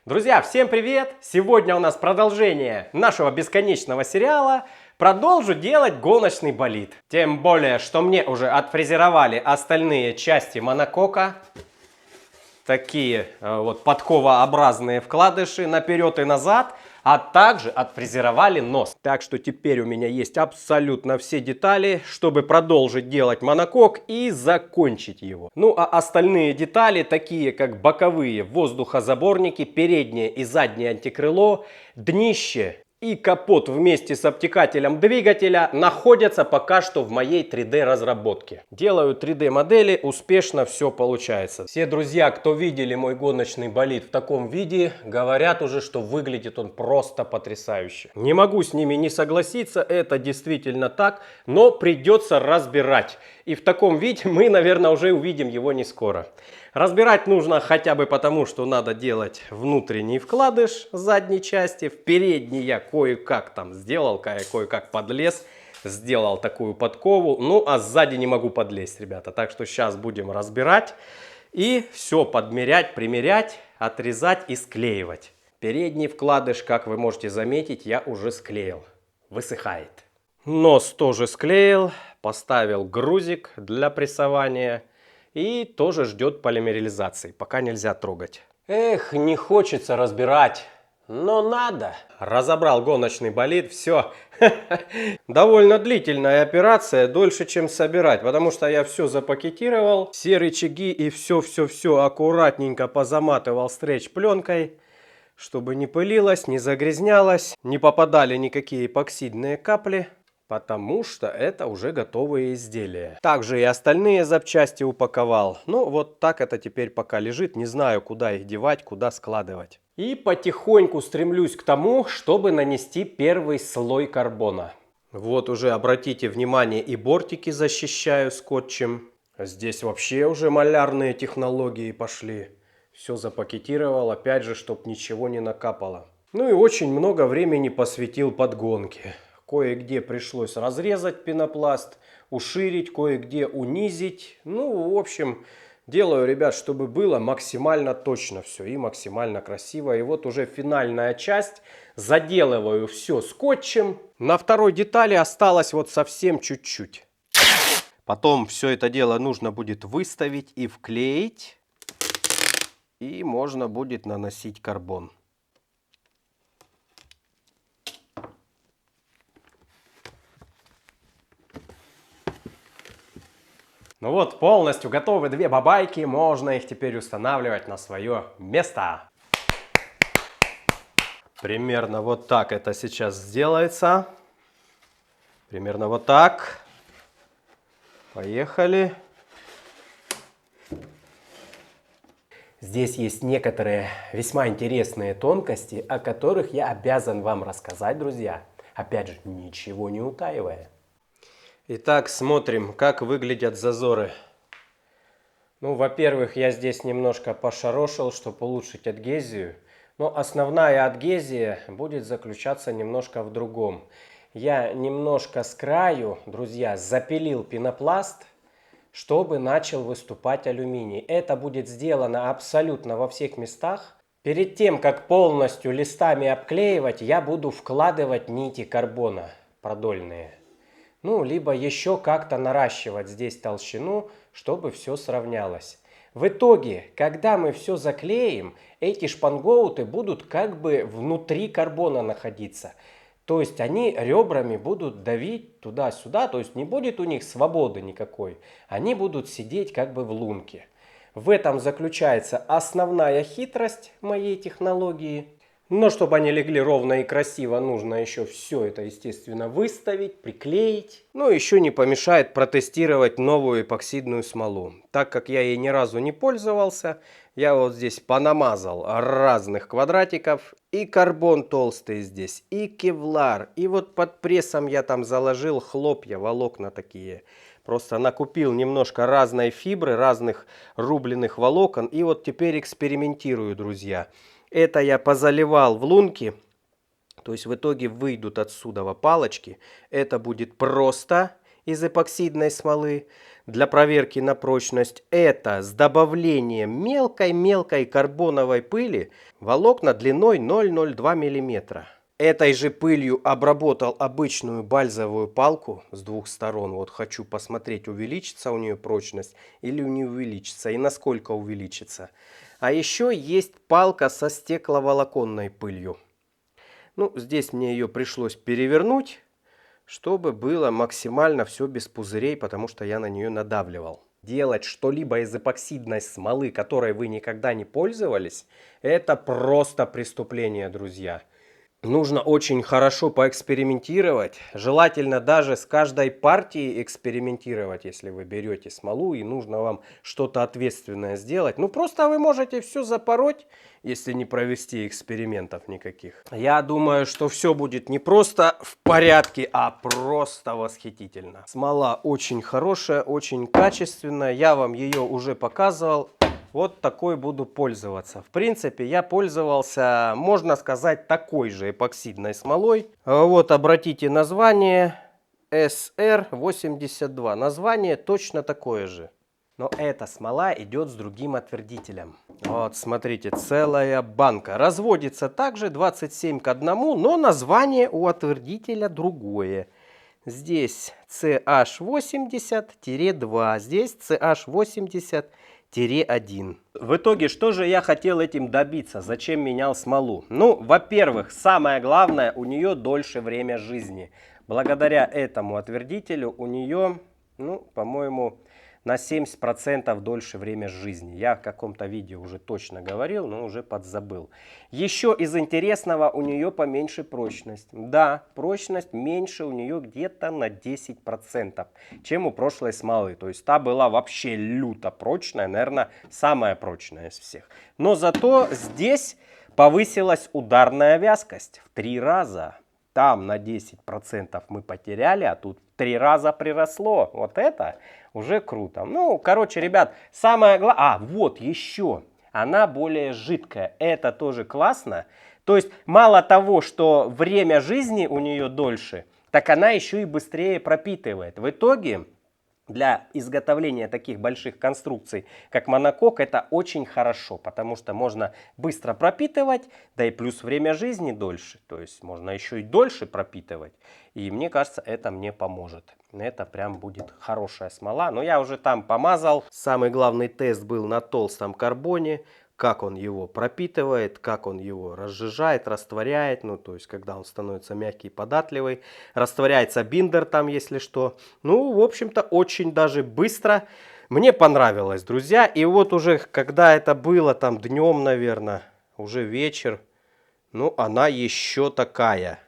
Друзья, всем привет! Сегодня у нас продолжение нашего бесконечного сериала. Продолжу делать гоночный болид. Тем более, что мне уже отфрезеровали остальные части монокока. Такие вот подковообразные вкладыши наперед и назад. А также отфрезеровали нос. Так что теперь у меня есть абсолютно все детали, чтобы продолжить делать монокок и закончить его. Ну а остальные детали, такие как боковые воздухозаборники, переднее и заднее антикрыло, днище и капот вместе с обтекателем двигателя находятся пока что в моей 3D разработке. Делаю 3D модели, успешно все получается. Все друзья, кто видели мой гоночный болид в таком виде, говорят уже, что выглядит он просто потрясающе. Не могу с ними не согласиться, это действительно так, но придется разбирать. И в таком виде мы, наверное, уже увидим его не скоро. Разбирать нужно хотя бы потому, что надо делать внутренний вкладыш задней части. В передней я кое-как там сделал, кое-как подлез. Сделал такую подкову. Ну, а сзади не могу подлезть, ребята. Так что сейчас будем разбирать. И все подмерять, примерять, отрезать и склеивать. Передний вкладыш, как вы можете заметить, я уже склеил. Высыхает. Нос тоже склеил. Поставил грузик для прессования. И тоже ждет полимерилизации, пока нельзя трогать. Эх, не хочется разбирать, но надо. Разобрал гоночный болид, все. Довольно длительная операция, дольше, чем собирать, потому что я все запакетировал, все рычаги и все аккуратненько позаматывал стретч-пленкой, чтобы не пылилось, не загрязнялось, не попадали никакие эпоксидные капли. Потому что это уже готовые изделия. Также и остальные запчасти упаковал. Ну вот так это теперь пока лежит. Не знаю, куда их девать, куда складывать. И потихоньку стремлюсь к тому, чтобы нанести первый слой карбона. Вот уже обратите внимание, и бортики защищаю скотчем. Здесь вообще уже малярные технологии пошли. Все запакетировал, опять же, чтобы ничего не накапало. Ну и очень много времени посвятил подгонке. Кое-где пришлось разрезать пенопласт, уширить, кое-где унизить. Ну, в общем, делаю, ребят, чтобы было максимально точно все и максимально красиво. И вот уже финальная часть. Заделываю все скотчем. На второй детали осталось вот совсем чуть-чуть. Потом все это дело нужно будет выставить и вклеить. И можно будет наносить карбон. Ну вот, полностью готовы две бабайки, можно их теперь устанавливать на свое место. Примерно вот так это сейчас сделается. Примерно вот так. Поехали. Здесь есть некоторые весьма интересные тонкости, о которых я обязан вам рассказать, друзья. Опять же, ничего не утаивая. Итак, смотрим, как выглядят зазоры. Ну, во-первых, я здесь немножко пошарошил, чтобы улучшить адгезию. Но основная адгезия будет заключаться немножко в другом. Я немножко с краю, друзья, запилил пенопласт, чтобы начал выступать алюминий. Это будет сделано абсолютно во всех местах. Перед тем, как полностью листами обклеивать, я буду вкладывать нити карбона продольные. Ну, либо еще как-то наращивать здесь толщину, чтобы все сравнялось. В итоге, когда мы все заклеим, эти шпангоуты будут как бы внутри карбона находиться. То есть они ребрами будут давить туда-сюда, то есть не будет у них свободы никакой. Они будут сидеть как бы в лунке. В этом заключается основная хитрость моей технологии. Но чтобы они легли ровно и красиво, нужно еще все это, естественно, выставить, приклеить. Ну, еще не помешает протестировать новую эпоксидную смолу. Так как я ей ни разу не пользовался, я вот здесь понамазал разных квадратиков. И карбон толстый здесь, и кевлар. И вот под прессом я там заложил хлопья, волокна такие. Просто накупил немножко разной фибры, разных рубленых волокон. И вот теперь экспериментирую, друзья. Это я позаливал в лунки, то есть в итоге выйдут отсюда палочки. Это будет просто из эпоксидной смолы. для проверки на прочность. Это с добавлением мелкой-мелкой карбоновой пыли волокна длиной 0,02 мм. Этой же пылью обработал обычную бальзовую палку с двух сторон. Вот хочу посмотреть, увеличится у нее прочность или не увеличится и насколько увеличится. А еще есть палка со стекловолоконной пылью. Ну, здесь мне ее пришлось перевернуть, чтобы было максимально все без пузырей, потому что я на нее надавливал. Делать что-либо из эпоксидной смолы, которой вы никогда не пользовались, это просто преступление, друзья. Нужно очень хорошо поэкспериментировать, желательно даже с каждой партией экспериментировать, если вы берете смолу и нужно вам что-то ответственное сделать. Ну просто вы можете все запороть, если не провести экспериментов никаких. Я думаю, что все будет не просто в порядке, а просто восхитительно. Смола очень хорошая, очень качественная, я вам ее уже показывал. Вот такой буду пользоваться. В принципе, я пользовался, можно сказать, такой же эпоксидной смолой. Вот, обратите название SR82. Название точно такое же. Но эта смола идет с другим отвердителем. Вот, смотрите, целая банка. Разводится также 27 к 1, но название у отвердителя другое. Здесь CH80-2, здесь CH80-1. В итоге, что же я хотел этим добиться? Зачем менял смолу? Ну, во-первых, самое главное, у нее дольше время жизни. Благодаря этому отвердителю у нее, ну, по-моему, на 70% дольше время жизни. Я в каком-то видео уже точно говорил, но уже подзабыл. Еще из интересного, у нее поменьше прочность. Да, прочность меньше у нее где-то на 10%, чем у прошлой смолы. То есть та была вообще люто прочная, наверное, самая прочная из всех. Но зато здесь повысилась ударная вязкость в 3 раза. Там на 10% мы потеряли, а тут в 3 раза приросло. Вот это уже круто. Ну, короче, ребят, самое главное... А, вот еще. Она более жидкая. Это тоже классно. То есть, мало того, что время жизни у нее дольше, так она еще и быстрее пропитывает. В итоге... Для изготовления таких больших конструкций, как монокок, это очень хорошо, потому что можно быстро пропитывать, да и плюс время жизни дольше, то есть можно еще и дольше пропитывать. И мне кажется, это мне поможет. Это прям будет хорошая смола, но я уже там помазал. Самый главный тест был на толстом карбоне. Как он его пропитывает, как он его разжижает, растворяет, ну, то есть, когда он становится мягкий и податливый. Растворяется биндер там, если что. Ну, в общем-то, очень даже быстро. Мне понравилось, друзья. И вот уже, когда это было там днем, наверное, уже вечер, ну, она еще такая.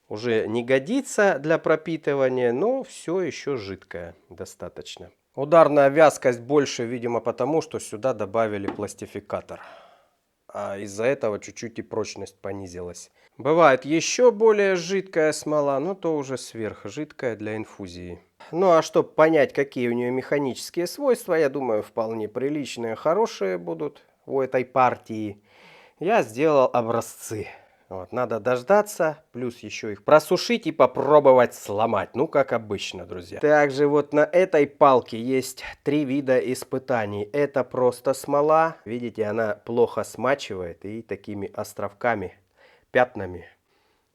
Уже не годится для пропитывания, но все еще жидкая достаточно. Ударная вязкость больше, видимо, потому что сюда добавили пластификатор. А из-за этого чуть-чуть и прочность понизилась. Бывает еще более жидкая смола, но то уже сверхжидкая для инфузии. Ну а чтобы понять, какие у нее механические свойства, я думаю, вполне приличные, хорошие будут у этой партии. Я сделал образцы. Вот, надо дождаться, плюс еще их просушить и попробовать сломать. Ну, как обычно, друзья. Также вот на этой палке есть 3 вида испытаний. Это просто смола. Видите, она плохо смачивает и такими островками, пятнами.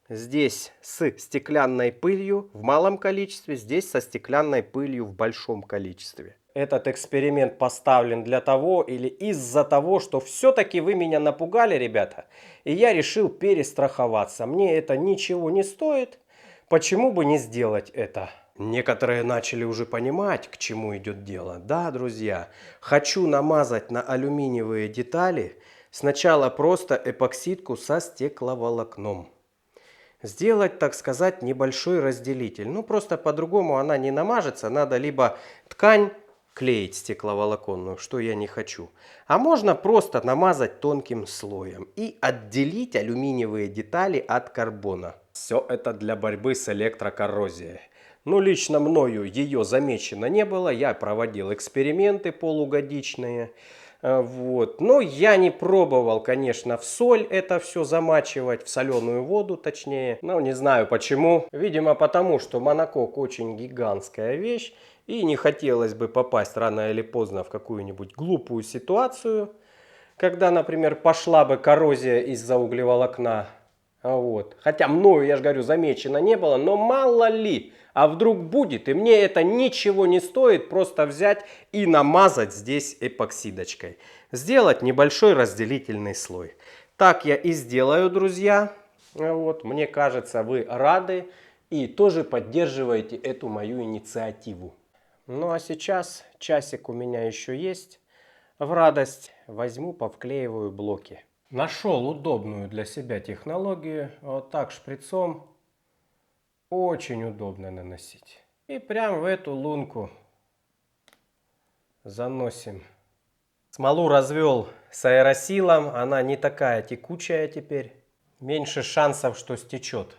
Здесь с стеклянной пылью в малом количестве, здесь со стеклянной пылью в большом количестве. Этот эксперимент поставлен для того или из-за того, что все-таки вы меня напугали, ребята, и я решил перестраховаться. Мне это ничего не стоит, почему бы не сделать это? Некоторые начали уже понимать, к чему идет дело. Да, друзья, хочу намазать на алюминиевые детали сначала просто эпоксидку со стекловолокном. Сделать, так сказать, небольшой разделитель. Ну, просто по-другому она не намажется. Надо либо ткань клеить стекловолоконную, что я не хочу. А можно просто намазать тонким слоем и отделить алюминиевые детали от карбона. Все это для борьбы с электрокоррозией. Ну, лично мною ее замечено не было. Я проводил эксперименты полугодичные. Вот. Но я не пробовал, конечно, в соль это все замачивать, в соленую воду точнее. Но не знаю почему. Видимо потому, что монокок очень гигантская вещь. И не хотелось бы попасть рано или поздно в какую-нибудь глупую ситуацию, когда, например, пошла бы коррозия из-за углеволокна. Вот. Хотя мною, я же говорю, замечено не было, но мало ли, а вдруг будет, и мне это ничего не стоит просто взять и намазать здесь эпоксидочкой. Сделать небольшой разделительный слой. Так я и сделаю, друзья. Вот. Мне кажется, вы рады и тоже поддерживаете эту мою инициативу. Ну а сейчас часик у меня еще есть. В радость возьму, повклеиваю блоки. Нашел удобную для себя технологию. Вот так шприцом очень удобно наносить. И прям в эту лунку заносим. Смолу развел с аэросилом. Она не такая текучая теперь. Меньше шансов, что стечет.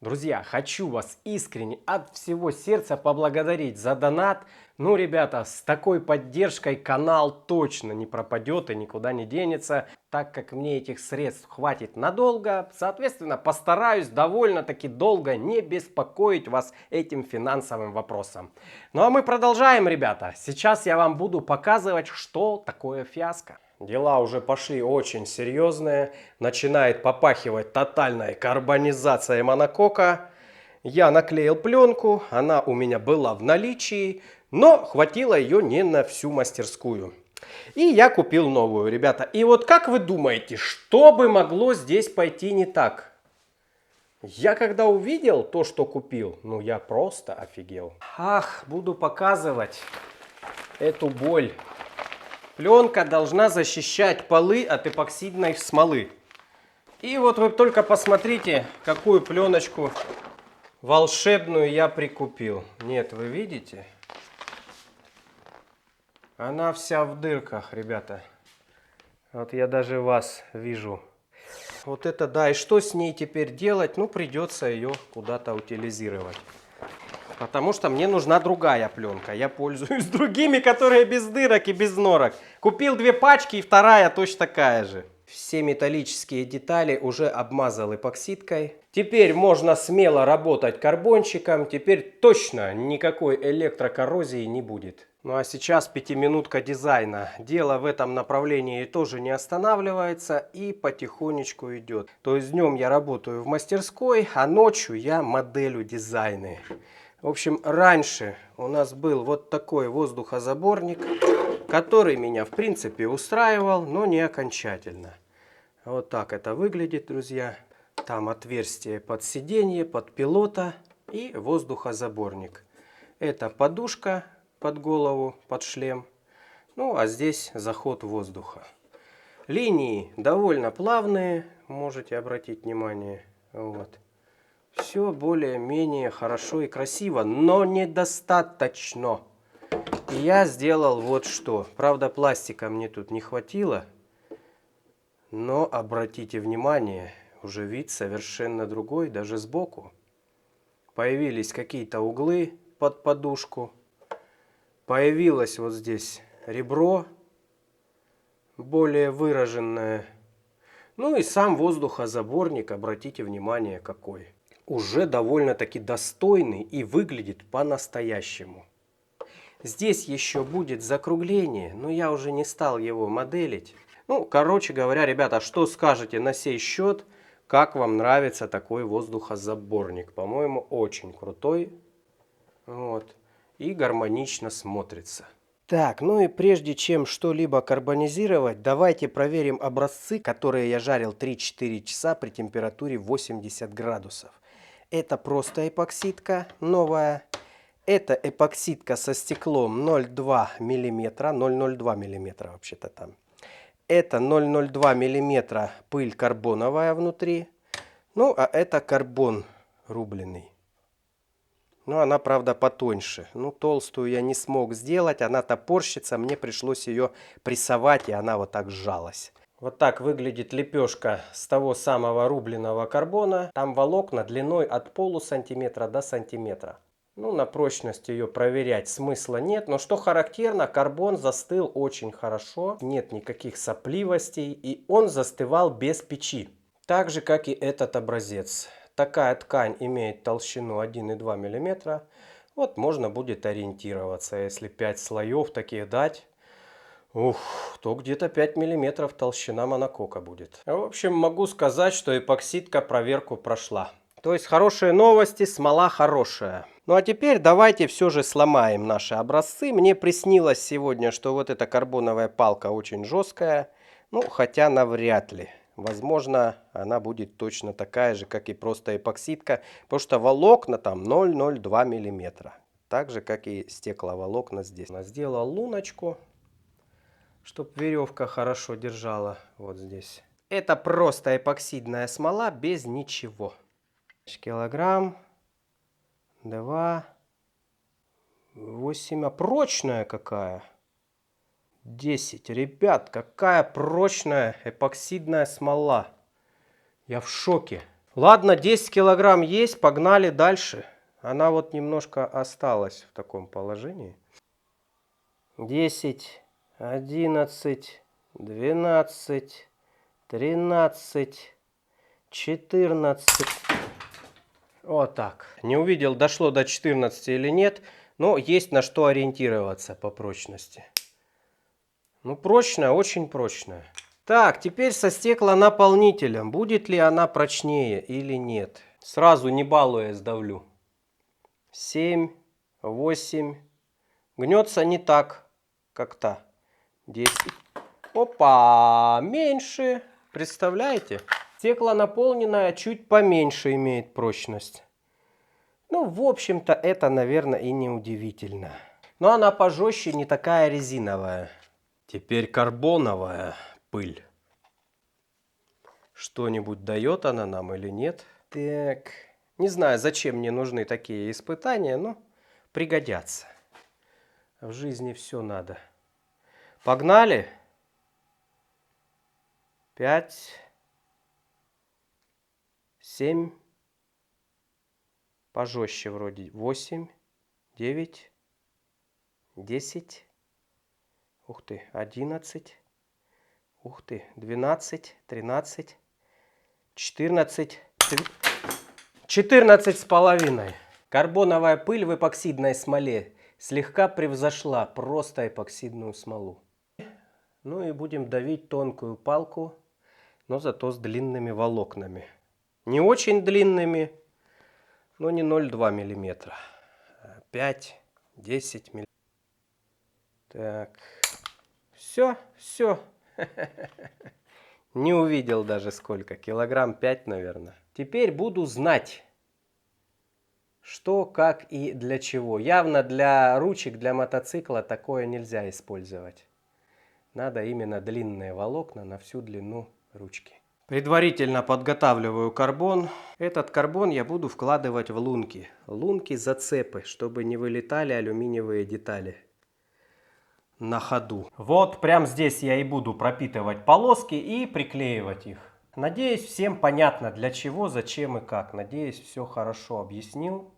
Друзья, хочу вас искренне от всего сердца поблагодарить за донат. Ну, ребята, с такой поддержкой канал точно не пропадет и никуда не денется, так как мне этих средств хватит надолго. Соответственно, постараюсь довольно-таки долго не беспокоить вас этим финансовым вопросом. Ну, а мы продолжаем, ребята. Сейчас я вам буду показывать, что такое фиаско. Дела уже пошли очень серьезные. Начинает попахивать тотальной карбонизацией монокока. Я наклеил пленку. Она у меня была в наличии. Но хватило ее не на всю мастерскую. И я купил новую, ребята. И вот как вы думаете, что бы могло здесь пойти не так? Я когда увидел то, что купил, ну я просто офигел. Ах, буду показывать эту боль. Пленка должна защищать полы от эпоксидной смолы. И вот вы только посмотрите, какую пленочку волшебную я прикупил. Нет, вы видите? Она вся в дырках, ребята. Вот я даже вас вижу. Вот это да, и что с ней теперь делать? Ну, придется ее куда-то утилизировать. Потому что мне нужна другая пленка. Я пользуюсь другими, которые без дырок и без норок. Купил 2 пачки и вторая точно такая же. Все металлические детали уже обмазал эпоксидкой. Теперь можно смело работать карбончиком. Теперь точно никакой электрокоррозии не будет. Ну а сейчас 5-минутка дизайна. Дело в этом направлении тоже не останавливается и потихонечку идет. То есть днем я работаю в мастерской, а ночью я моделю дизайны. В общем, раньше у нас был вот такой воздухозаборник, который меня в принципе устраивал, но не окончательно. Вот так это выглядит, друзья. Там отверстие под сиденье, под пилота и воздухозаборник. Это подушка под голову, под шлем. Ну а здесь заход воздуха. Линии довольно плавные, можете обратить внимание. Вот. Все более-менее хорошо и красиво, но недостаточно. И я сделал вот что. Правда, пластика мне тут не хватило. Но обратите внимание, уже вид совершенно другой, даже сбоку. Появились какие-то углы под подушку. Появилось вот здесь ребро, более выраженное. Ну и сам воздухозаборник, обратите внимание, какой. Уже довольно-таки достойный и выглядит по-настоящему. Здесь еще будет закругление, но я уже не стал его моделить. Ну, короче говоря, ребята, что скажете на сей счет? Как вам нравится такой воздухозаборник? По-моему, очень крутой. Вот. И гармонично смотрится. Так, ну и прежде чем что-либо карбонизировать, давайте проверим образцы, которые я жарил 3-4 часа при температуре 80 градусов. Это просто эпоксидка новая. Это эпоксидка со стеклом 0,2 мм, 0,02 мм вообще-то там. Это 0,02 мм пыль карбоновая внутри. Ну, а это карбон рубленый. Ну, она, правда, потоньше. Ну, толстую я не смог сделать, она топорщится, мне пришлось ее прессовать, и она вот так сжалась. Вот так выглядит лепешка с того самого рубленого карбона. Там волокна длиной от полусантиметра до сантиметра. Ну, на прочность ее проверять смысла нет. Но что характерно, карбон застыл очень хорошо. Нет никаких сопливостей. И он застывал без печи. Так же, как и этот образец. Такая ткань имеет толщину 1,2 мм. Вот можно будет ориентироваться. Если 5 слоев таких дать, ух, то где-то 5 мм толщина монокока будет. В общем, могу сказать, что эпоксидка проверку прошла. То есть хорошие новости, смола хорошая. Ну а теперь давайте все же сломаем наши образцы. Мне приснилось сегодня, что вот эта карбоновая палка очень жесткая. Ну, хотя навряд ли. Возможно, она будет точно такая же, как и просто эпоксидка. Потому что волокна там 0,02 мм. Так же, как и стекловолокна здесь. Я сделал луночку, чтобы веревка хорошо держала вот здесь. Это просто эпоксидная смола без ничего. Килограмм, 2, 8, а прочная какая? 10. Ребят, какая прочная эпоксидная смола. Я в шоке. Ладно, 10 килограмм есть, погнали дальше. Она вот немножко осталась в таком положении. 10, 11, 12, 13, 14. Вот так. Не увидел, дошло до 14 или нет, но есть на что ориентироваться по прочности. Ну, прочная, очень прочная. Так, теперь со стеклонаполнителем. Будет ли она прочнее или нет? Сразу не балуясь давлю. 7, 8. Гнется не так, как та. 10. Опа, меньше. Представляете? Стеклонаполненная чуть поменьше имеет прочность. Ну, в общем-то, это, наверное, и не удивительно. Но она пожестче, не такая резиновая. Теперь карбоновая пыль. Что-нибудь дает она нам или нет? Так, не знаю, зачем мне нужны такие испытания, но пригодятся. В жизни все надо. Погнали. 5, 7, пожестче вроде. 8, 9, 10. Ух ты, 11. Ух ты, 12, 13, 14. 14 с половиной. Карбоновая пыль в эпоксидной смоле слегка превзошла просто эпоксидную смолу. Ну и будем давить тонкую палку, но зато с длинными волокнами. Не очень длинными, но не 0,2 мм. 5-10 мм. Так, все. Не увидел даже сколько, килограмм 5, наверное. Теперь буду знать, что, как и для чего. Явно для ручек, для мотоцикла такое нельзя использовать. Надо именно длинные волокна на всю длину ручки. Предварительно подготавливаю карбон. Этот карбон я буду вкладывать в лунки. Лунки-зацепы, чтобы не вылетали алюминиевые детали на ходу. Вот прямо здесь я и буду пропитывать полоски и приклеивать их. Надеюсь, всем понятно для чего, зачем и как. Надеюсь, все хорошо объяснил.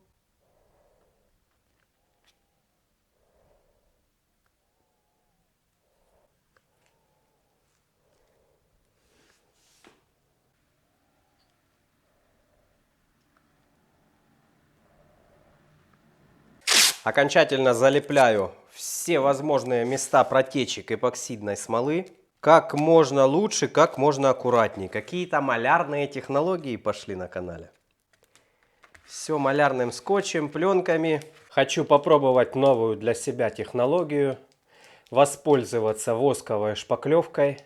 Окончательно залепляю все возможные места протечек эпоксидной смолы. Как можно лучше, как можно аккуратнее. Какие-то малярные технологии пошли на канале. Все малярным скотчем, пленками. Хочу попробовать новую для себя технологию. Воспользоваться восковой шпаклевкой.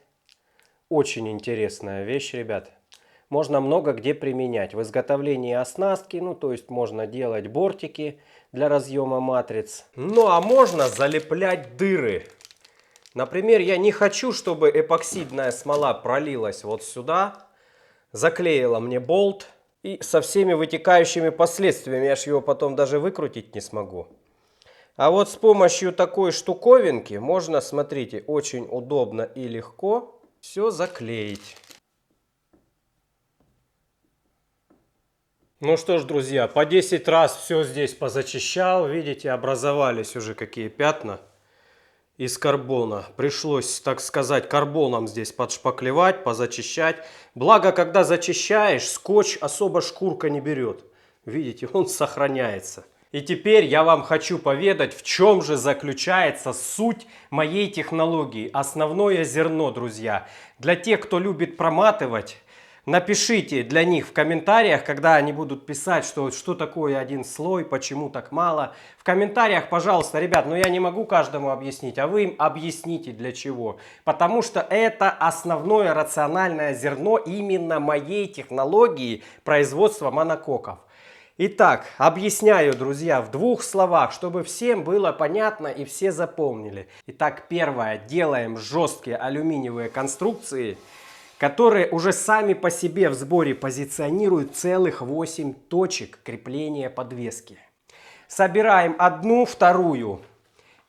Очень интересная вещь, ребят. Можно много где применять. В изготовлении оснастки, ну то есть можно делать бортики для разъема матриц. Ну а можно залеплять дыры. Например, я не хочу, чтобы эпоксидная смола пролилась вот сюда, заклеила мне болт и со всеми вытекающими последствиями. Я ж его потом даже выкрутить не смогу. А вот с помощью такой штуковинки можно, смотрите, очень удобно и легко все заклеить. Ну что ж, друзья, по 10 раз все здесь позачищал. Видите, образовались уже какие пятна. из карбона. Пришлось, так сказать, карбоном здесь подшпаклевать, позачищать. Благо, когда зачищаешь, скотч особо шкурка не берет. Видите, он сохраняется. И теперь я вам хочу поведать, в чем же заключается суть моей технологии. Основное зерно, друзья. Для тех, кто любит проматывать, напишите для них в комментариях, когда они будут писать, что такое один слой, почему так мало. В комментариях, пожалуйста, ребят, но я не могу каждому объяснить, а вы им объясните для чего. Потому что это основное рациональное зерно именно моей технологии производства монококков. Итак, объясняю, друзья, в двух словах, чтобы всем было понятно и все запомнили. Итак, первое. Делаем жесткие алюминиевые конструкции, которые уже сами по себе в сборе позиционируют целых 8 точек крепления подвески. Собираем одну, вторую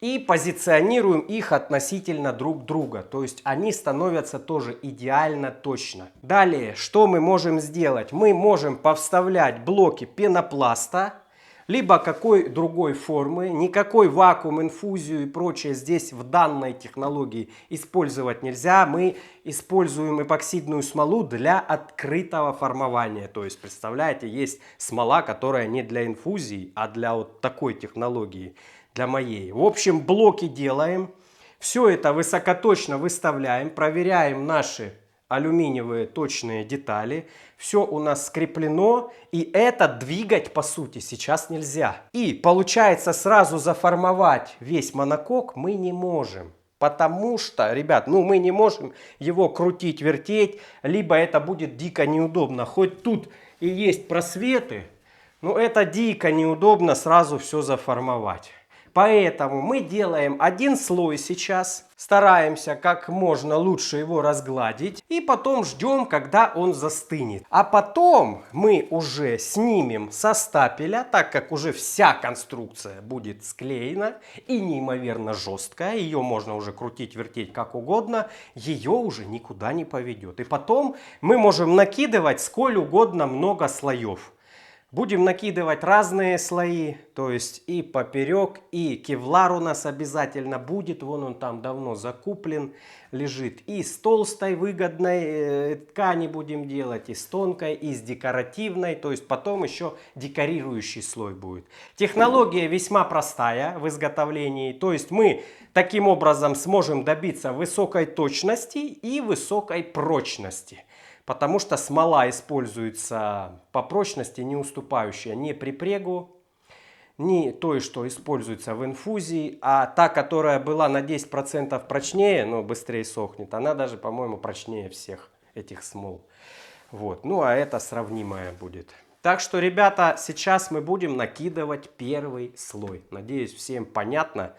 и позиционируем их относительно друг друга. То есть они становятся тоже идеально точно. Далее, что мы можем сделать? Мы можем повставлять блоки пенопласта, либо какой другой формы. Никакой вакуум, инфузию и прочее здесь в данной технологии использовать нельзя. Мы используем эпоксидную смолу для открытого формования. То есть, представляете, есть смола, которая не для инфузии, а для вот такой технологии, для моей. В общем, блоки делаем. Все это высокоточно выставляем, проверяем наши алюминиевые точные детали. Все у нас скреплено, и это двигать по сути сейчас нельзя. И получается, сразу заформовать весь монокок мы не можем. Потому что, ребят, мы не можем его крутить, вертеть, либо это будет дико неудобно. Хоть тут и есть просветы, но это дико неудобно сразу все заформовать. Поэтому мы делаем один слой сейчас, стараемся как можно лучше его разгладить и потом ждем, когда он застынет. А потом мы уже снимем со стапеля, так как уже вся конструкция будет склеена и неимоверно жесткая, ее можно уже крутить, вертеть как угодно, ее уже никуда не поведет. И потом мы можем накидывать сколь угодно много слоев. Будем накидывать разные слои, то есть и поперек, и кевлар у нас обязательно будет. Вон он там давно закуплен, лежит. И с толстой выгодной ткани будем делать, и с тонкой, и с декоративной. То есть потом еще декорирующий слой будет. Технология весьма простая в изготовлении. То есть мы таким образом сможем добиться высокой точности и высокой прочности. Потому что смола используется по прочности не уступающая ни припрегу, ни той, что используется в инфузии. А та, которая была на 10% прочнее, но быстрее сохнет, она даже, по-моему, прочнее всех этих смол. Вот. Ну а это сравнимая будет. Так что, ребята, сейчас мы будем накидывать первый слой. Надеюсь, всем понятно.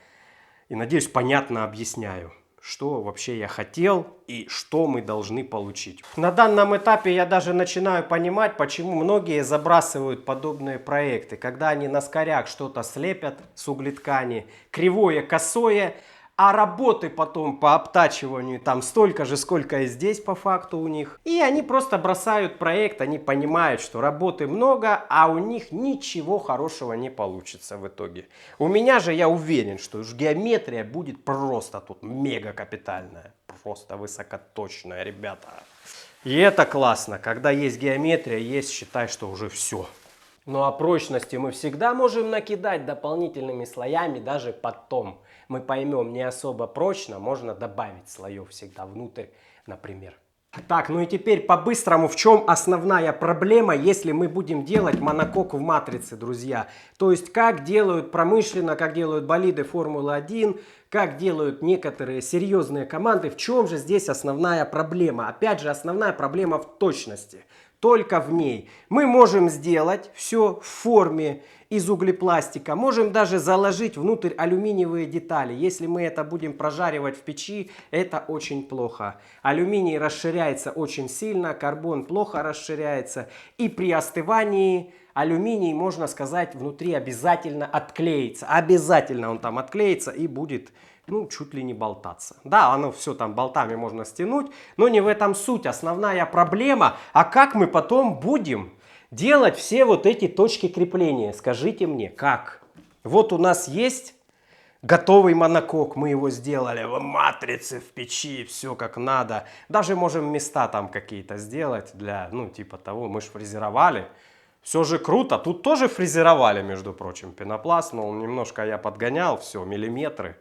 И надеюсь, понятно объясняю, что вообще я хотел и что мы должны получить. На данном этапе я даже начинаю понимать, почему многие забрасывают подобные проекты. Когда они на скоряк что-то слепят с углеткани, кривое, косое, а работы потом по обтачиванию там столько же, сколько и здесь по факту у них. И они просто бросают проект, они понимают, что работы много, а у них ничего хорошего не получится в итоге. У меня же я уверен, что уж геометрия будет просто тут мега капитальная, просто высокоточная, ребята. И это классно, когда есть геометрия, есть, считай, что уже все. Ну а прочности мы всегда можем накидать дополнительными слоями даже потом. Мы поймем, не особо прочно, можно добавить слоев всегда внутрь, например. Так, ну и теперь по-быстрому, в чем основная проблема, если мы будем делать монокок в матрице, друзья? То есть, как делают промышленно, как делают болиды Формулы-1, как делают некоторые серьезные команды. В чем же здесь основная проблема? Опять же, основная проблема в точности. Только в ней. Мы можем сделать все в форме из углепластика. Можем даже заложить внутрь алюминиевые детали. Если мы это будем прожаривать в печи, это очень плохо. Алюминий расширяется очень сильно, карбон плохо расширяется. И при остывании алюминий, можно сказать, внутри обязательно отклеится. Обязательно он там отклеится и будет, ну, чуть ли не болтаться. Да, оно все там болтами можно стянуть, но не в этом суть. Основная проблема, а как мы потом будем делать все вот эти точки крепления? Скажите мне, как? Вот у нас есть Готовый монокок, мы его сделали в матрице, в печи, все как надо. Даже можем места там какие-то сделать для, ну, типа того, мы же фрезеровали. Все же круто, тут тоже фрезеровали, между прочим, пенопласт, но немножко я подгонял, все, миллиметры,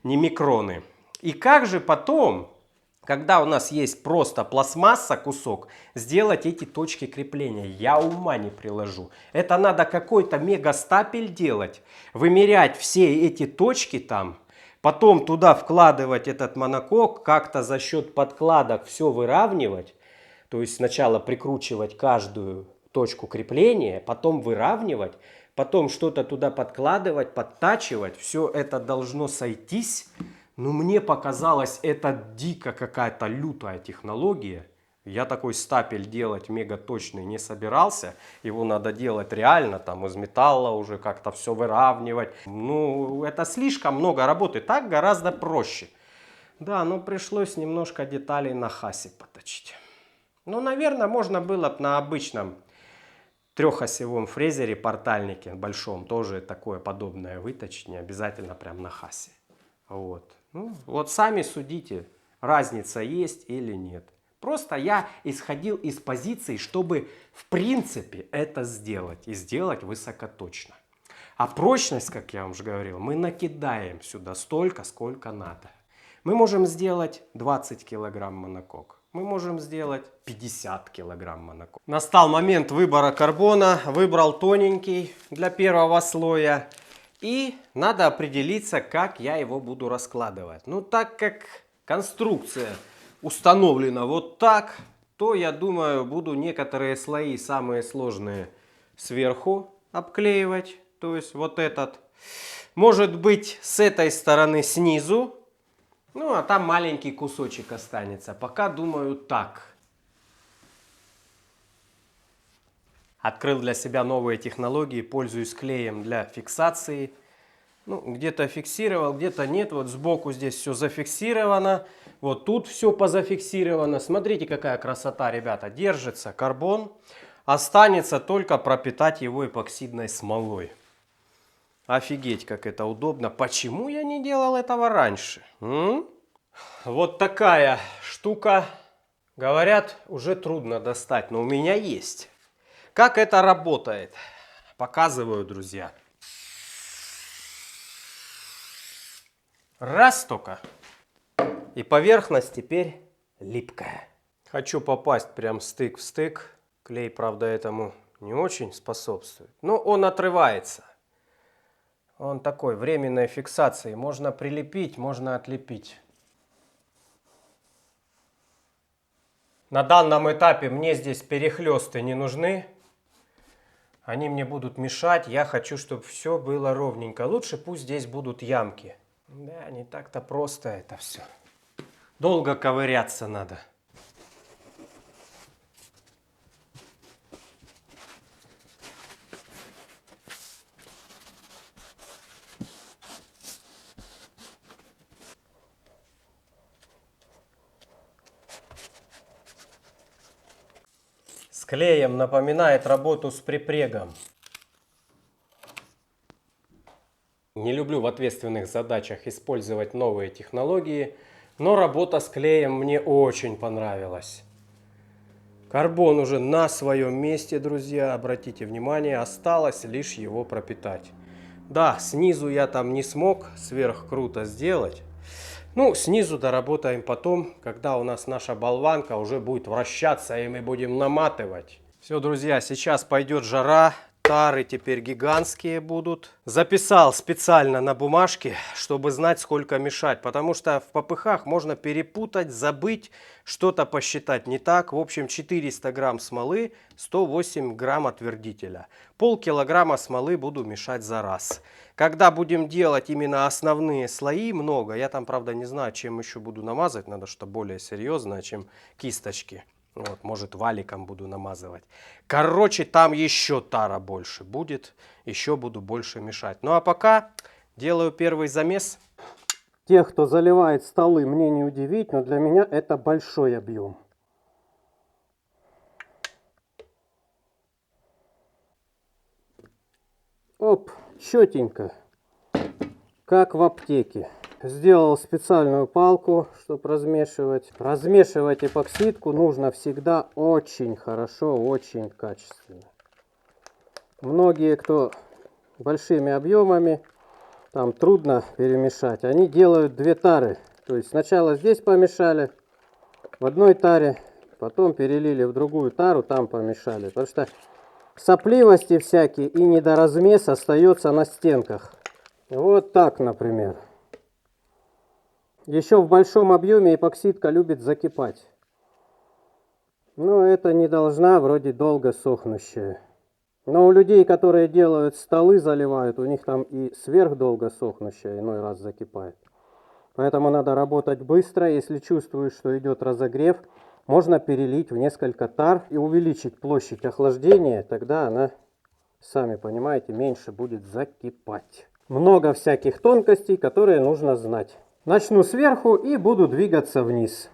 не микроны. И как же потом, когда у нас есть просто пластмасса, кусок, сделать эти точки крепления? Я ума не приложу. Это надо какой-то мегастапель делать, вымерять все эти точки там, потом туда вкладывать этот монокок, как-то за счет подкладок все выравнивать. То есть сначала прикручивать каждую точку крепления, потом выравнивать, потом что-то туда подкладывать, подтачивать. Все это должно сойтись. Но мне показалось, это дико какая-то лютая технология. Я такой стапель делать мега точный не собирался. Его надо делать реально, там из металла уже как-то все выравнивать. Ну, это слишком много работы. Так гораздо проще. Да, но пришлось немножко деталей на хасе поточить. Ну, наверное, можно было бы на обычном трехосевом фрезере, портальнике большом, тоже такое подобное выточить, не обязательно прям на хасе. Вот. Ну, вот сами судите, разница есть или нет. Просто я исходил из позиции, чтобы в принципе это сделать. И сделать высокоточно. А прочность, как я вам уже говорил, мы накидаем сюда столько, сколько надо. Мы можем сделать 20 килограмм монокок. Мы можем сделать 50 килограмм монокок. Настал момент выбора карбона. Выбрал тоненький для первого слоя. И надо определиться, как я его буду раскладывать. Ну, так как конструкция установлена вот так, то, я думаю, буду некоторые слои, самые сложные, сверху обклеивать. То есть вот этот. Может быть, с этой стороны снизу. Ну, а там маленький кусочек останется. Пока думаю так. Открыл для себя новые технологии, пользуюсь клеем для фиксации. Ну, где-то фиксировал, где-то нет. Вот сбоку здесь все зафиксировано. Вот тут все позафиксировано. Смотрите, какая красота, ребята. Держится карбон. Останется только пропитать его эпоксидной смолой. Офигеть, как это удобно. Почему я не делал этого раньше? Вот такая штука. Говорят, уже трудно достать, но у меня есть. Как это работает? Показываю, друзья. Раз только. И поверхность теперь липкая. Хочу попасть прям стык в стык. Клей, правда, этому не очень способствует. Но он отрывается. Он такой, временной фиксации. Можно прилепить, можно отлепить. На данном этапе мне здесь перехлесты не нужны. Они мне будут мешать. Я хочу, чтобы все было ровненько. Лучше пусть здесь будут ямки. Да, не так-то просто это все. Долго ковыряться надо. С клеем напоминает работу с припрегом. Не люблю в ответственных задачах использовать новые технологии, но работа с клеем мне очень понравилась. Карбон уже на своем месте, друзья, обратите внимание, осталось лишь его пропитать. Да, снизу я там не смог сверх круто сделать. Ну, снизу доработаем потом, когда у нас наша болванка уже будет вращаться и мы будем наматывать. Все, друзья, сейчас пойдет жара. Тары теперь гигантские будут. Записал специально на бумажке, чтобы знать, сколько мешать. Потому что в попыхах можно перепутать, забыть, что-то посчитать не так. В общем, 400 грамм смолы, 108 грамм отвердителя. Полкилограмма смолы буду мешать за раз. Когда будем делать именно основные слои, много. Я там, правда, не знаю, чем еще буду намазать. Надо что-то более серьезное, чем кисточки. Вот, может, валиком буду намазывать. Короче, там еще тара больше будет. Еще буду больше мешать. Ну а пока делаю первый замес. Тех, кто заливает столы, мне не удивить, но для меня это большой объем. Оп, четенько. как в аптеке. Сделал специальную палку, чтобы размешивать. Размешивать эпоксидку нужно всегда очень хорошо, очень качественно. Многие, кто большими объемами, там трудно перемешать, они делают две тары. То есть сначала здесь помешали в одной таре, потом перелили в другую тару, там помешали. Потому что сопливости всякие и недоразмес остается на стенках. Вот так, например. Еще в большом объеме эпоксидка любит закипать. Но это не должна, вроде долго сохнущая. Но у людей, которые делают столы, заливают, у них там и сверхдолго сохнущая иной раз закипает. Поэтому надо работать быстро. Если чувствуешь, что идет разогрев, можно перелить в несколько тар и увеличить площадь охлаждения. Тогда она, сами понимаете, меньше будет закипать. Много всяких тонкостей, которые нужно знать. Начну сверху и буду двигаться вниз.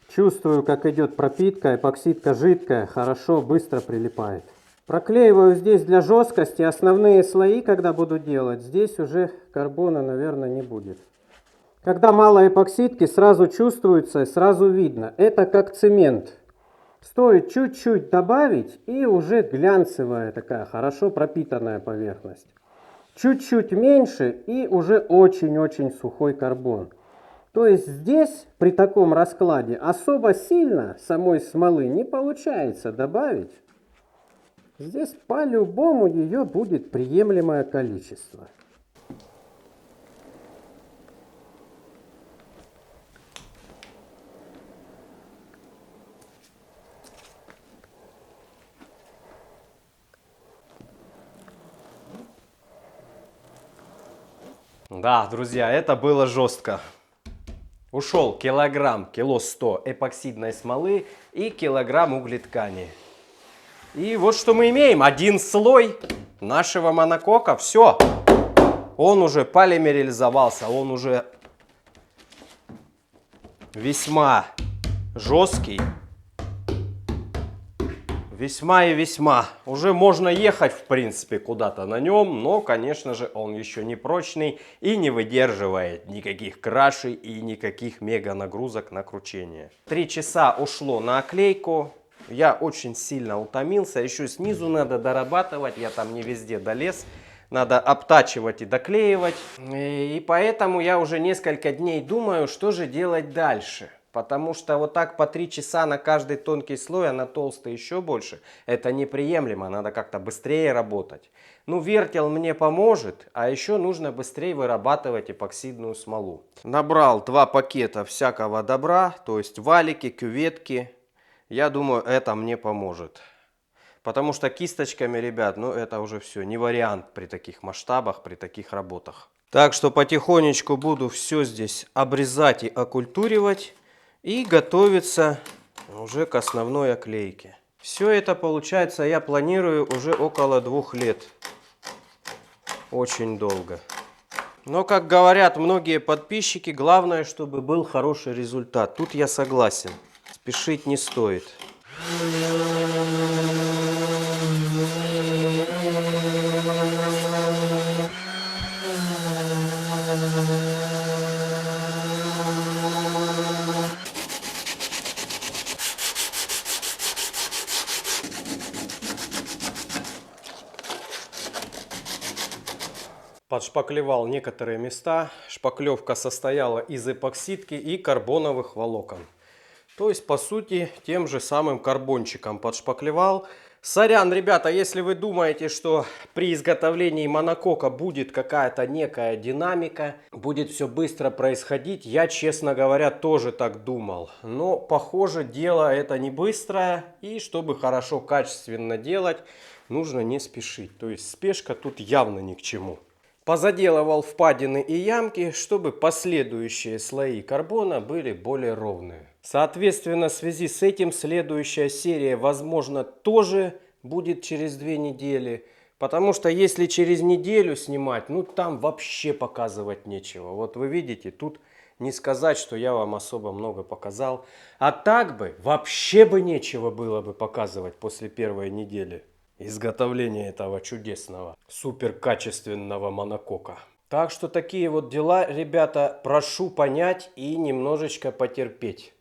Чувствую, как идет пропитка, эпоксидка жидкая, хорошо, быстро прилипает. Проклеиваю здесь для жесткости основные слои, когда буду делать. Здесь уже карбона, наверное, не будет. Когда мало эпоксидки, сразу чувствуется, сразу видно. Это как цемент. Стоит чуть-чуть добавить, и уже глянцевая такая, хорошо пропитанная поверхность. Чуть-чуть меньше, и уже очень-очень сухой карбон. То есть здесь при таком раскладе особо сильно самой смолы не получается добавить. Здесь по-любому ее будет приемлемое количество. Да, друзья, это было жестко. Ушел килограмм, кило 100 эпоксидной смолы и килограмм углеткани. И вот что мы имеем. Один слой нашего монокока. Все. Он уже полимеризовался. Он уже весьма жесткий. Весьма и весьма. Уже можно ехать, в принципе, куда-то на нем. Но, конечно же, он еще не прочный и не выдерживает никаких крашей и никаких мега нагрузок на кручение. 3 часа ушло на оклейку. Я очень сильно утомился. Еще снизу надо дорабатывать. Я там не везде долез. Надо обтачивать и доклеивать. И поэтому я уже несколько дней думаю, что же делать дальше. Потому что вот так по 3 часа на каждый тонкий слой, а на толстый еще больше, это неприемлемо. Надо как-то быстрее работать. Ну, вертел мне поможет, а еще нужно быстрее вырабатывать эпоксидную смолу. Набрал 2 пакета всякого добра, то есть валики, кюветки. Я думаю, это мне поможет. Потому что кисточками, ребят, ну это уже все, не вариант при таких масштабах, при таких работах. Так что потихонечку буду все здесь обрезать и окультуривать. И готовиться уже к основной оклейке. Все это, получается, я планирую уже около 2 лет. Очень долго. Но, как говорят многие подписчики, главное, чтобы был хороший результат. Тут я согласен. Спешить не стоит. Подшпаклевал некоторые места. Шпаклевка состояла из эпоксидки и карбоновых волокон. То есть, по сути, тем же самым карбончиком подшпаклевал. Сорян, ребята, если вы думаете, что при изготовлении монокока будет какая-то некая динамика, будет все быстро происходить, я, честно говоря, тоже так думал. Но, похоже, дело это не быстрое, и чтобы хорошо, качественно делать, нужно не спешить. То есть, спешка тут явно ни к чему. Позаделывал впадины и ямки, чтобы последующие слои карбона были более ровные. Соответственно, в связи с этим следующая серия, возможно, тоже будет через 2 недели. Потому что если через неделю снимать, ну там вообще показывать нечего. Вот вы видите, тут не сказать, что я вам особо много показал. А так бы вообще бы нечего было бы показывать после 1-й недели. изготовления этого чудесного, суперкачественного монокока. Так что такие вот дела, ребята, прошу понять и немножечко потерпеть.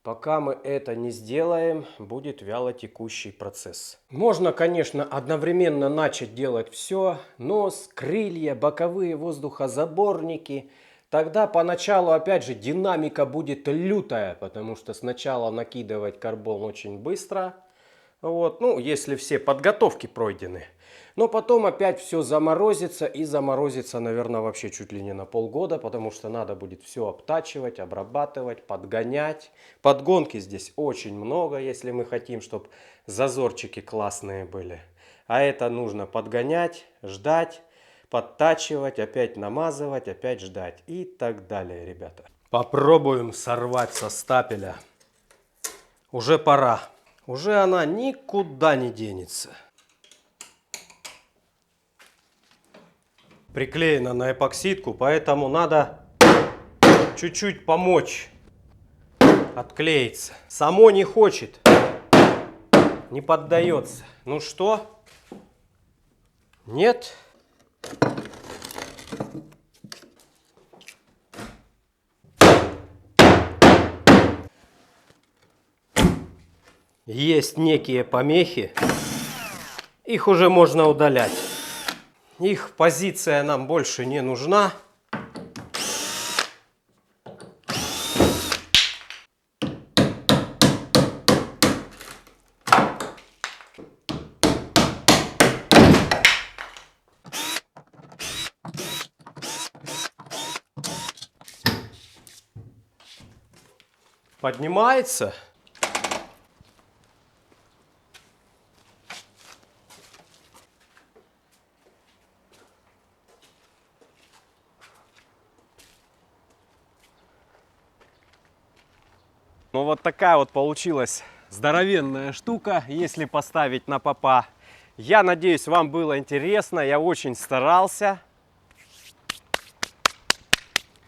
Пока мы это не сделаем, будет вяло текущий процесс. Можно, конечно, одновременно начать делать все: нос, крылья, боковые воздухозаборники. Тогда поначалу, опять же, динамика будет лютая, потому что сначала накидывать карбон очень быстро, вот, ну, если все подготовки пройдены. Но потом опять все заморозится, и заморозится, наверное, вообще чуть ли не на полгода, потому что надо будет все обтачивать, обрабатывать, подгонять. Подгонки здесь очень много, если мы хотим, чтобы зазорчики классные были. А это нужно подгонять, ждать, подтачивать, опять намазывать, опять ждать и так далее, ребята. Попробуем сорвать со стапеля. Уже пора. Уже она никуда не денется. Приклеена на эпоксидку, поэтому надо чуть-чуть помочь отклеиться. Само не хочет, не поддается. Ну что? Нет? Есть некие помехи, их уже можно удалять. Их позиция нам больше не нужна. Поднимается. Ну вот такая вот получилась здоровенная штука, если поставить на попа. Я надеюсь, вам было интересно, я очень старался.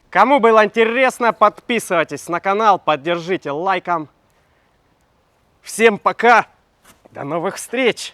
Кому было интересно, подписывайтесь на канал, поддержите лайком. Всем пока, до новых встреч!